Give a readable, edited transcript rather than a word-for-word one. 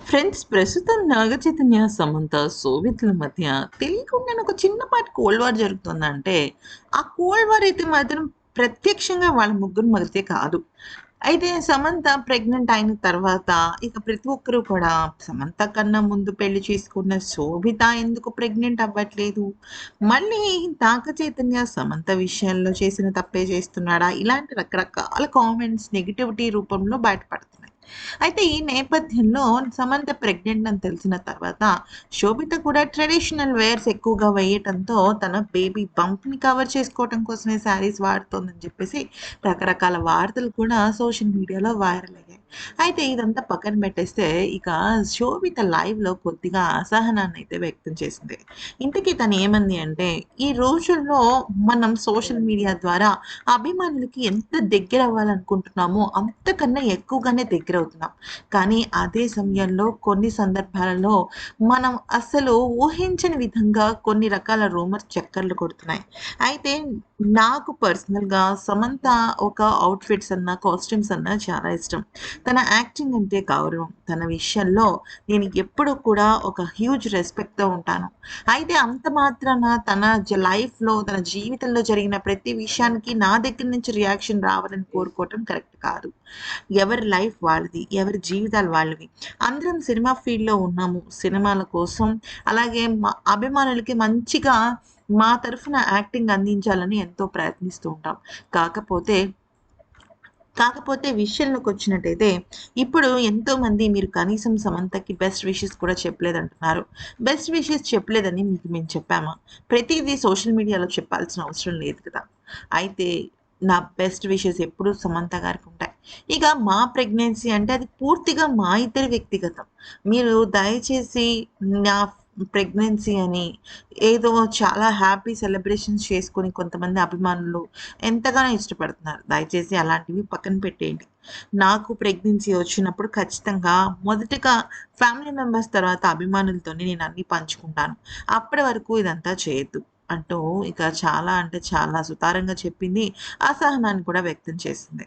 Friends ప్రస్తుతం నాగ చైతన్య, సమంత, శోభితల మధ్య తెలియకుండానే ఒక చిన్నపాటి కోల్డ్ వార్ జరుగుతుందంటే, ఆ కోల్డ్ వార్ అయితే మాత్రం ప్రత్యక్షంగా వాళ్ళ ముగ్గురు మధ్య కాదు. అయితే సమంత ప్రెగ్నెంట్ అయిన తర్వాత ఇక ప్రతి ఒక్కరు కూడా సమంత కన్నా ముందు పెళ్లి చేసుకున్న శోభిత ఎందుకు ప్రెగ్నెంట్ అవ్వట్లేదు? మళ్ళీ నాగ చైతన్య సమంత విషయంలో చేసిన తప్పే చేస్తున్నాడా? ఇలాంటి రకరకాల కామెంట్స్ నెగటివిటీ రూపంలో బయటపడుతున్నాయి. అయితే ఈ నేపథ్యంలో సమంత ప్రెగ్నెంట్ అని తెలిసిన తర్వాత శోభిత కూడా ట్రెడిషనల్ వేర్స్ ఎక్కువగా వేయటంతో తన బేబీ బంప్‌ని కవర్ చేసుకోవటం కోసమే శారీస్ వాడుతోందని చెప్పేసి రకరకాల వార్తలు కూడా సోషల్ మీడియాలో వైరల్ అయ్యాయి. అయితే ఇదంతా పక్కన పెట్టేస్తే ఇక శోభిత లైవ్‌లో కొద్దిగా అసహనాన్నయితే వ్యక్తం చేసింది. ఇంతకీ తను ఏమంది అంటే, "ఈ రోజుల్లో మనం సోషల్ మీడియా ద్వారా అభిమానులకి ఎంత దగ్గరవ్వాలనుకుంటున్నామో అంతకన్నా ఎక్కువగానే దగ్గరవుతున్నాం. కానీ అదే సమయంలో కొన్ని సందర్భాలలో మనం అస్సలు ఊహించని విధంగా కొన్ని రకాల రూమర్స్ చక్కర్లు కొడుతున్నాయి. అయితే నాకు పర్సనల్‌గా సమంత ఒక అవుట్‌ఫిట్స్ అన్నా, కాస్ట్యూమ్స్ అన్నా చాలా ఇష్టం. తన యాక్టింగ్ అంటే గౌరవం. తన విషయంలో నేను ఎప్పుడూ కూడా ఒక హ్యూజ్ రెస్పెక్ట్‌తో ఉంటాను. అయితే అంత మాత్రాన తన లైఫ్‌లో, తన జీవితంలో జరిగిన ప్రతి విషయానికి నా దగ్గర నుంచి రియాక్షన్ రావాలని కోరుకోవటం కరెక్ట్ కాదు. ఎవరి లైఫ్ వాళ్ళది. ఎవరి జీవితాలు వాళ్ళవి. అందరం సినిమా ఫీల్డ్‌లో ఉన్నాము. సినిమాల కోసం అలాగే అభిమానులకి మంచిగా మా తరఫున యాక్టింగ్ అందించాలని ఎంతో ప్రయత్నిస్తూ ఉంటాం. కాకపోతే విషయంలోకొచ్చినట్టయితే, ఇప్పుడు ఎంతోమంది మీరు కనీసం సమంతకి బెస్ట్ విషెస్ కూడా చెప్పలేదంటున్నారు. బెస్ట్ విషెస్ చెప్పలేదని మీకు మేము చెప్పామా? ప్రతీదీ సోషల్ మీడియాలో చెప్పాల్సిన అవసరం లేదు కదా! అయితే నా బెస్ట్ విషెస్ ఎప్పుడూ సమంత గారికుంటాయి. ఇక మా ప్రెగ్నెన్సీ అంటే అది పూర్తిగా మా ఇద్దరి వ్యక్తిగతం. మీరు దయచేసి నా ప్రెగ్నెన్సీ అని ఏదో చాలా హ్యాపీ సెలబ్రేషన్స్ చేసుకొని కొంతమంది అభిమానులు ఎంతగానో ఇష్టపడుతున్నారు. దయచేసి అలాంటివి పక్కన పెట్టేయండి. నాకు ప్రెగ్నెన్సీ వచ్చినప్పుడు ఖచ్చితంగా మొదటగా ఫ్యామిలీ మెంబర్స్ తర్వాత అభిమానులతోని నేను అన్నీ పంచుకుంటాను. అప్పటి వరకు ఇదంతా చేయొద్దు. అంటూ ఇక చాలా అంటే చాలా సుతారంగా చెప్పింది. అసహనాన్ని కూడా వ్యక్తం చేసింది.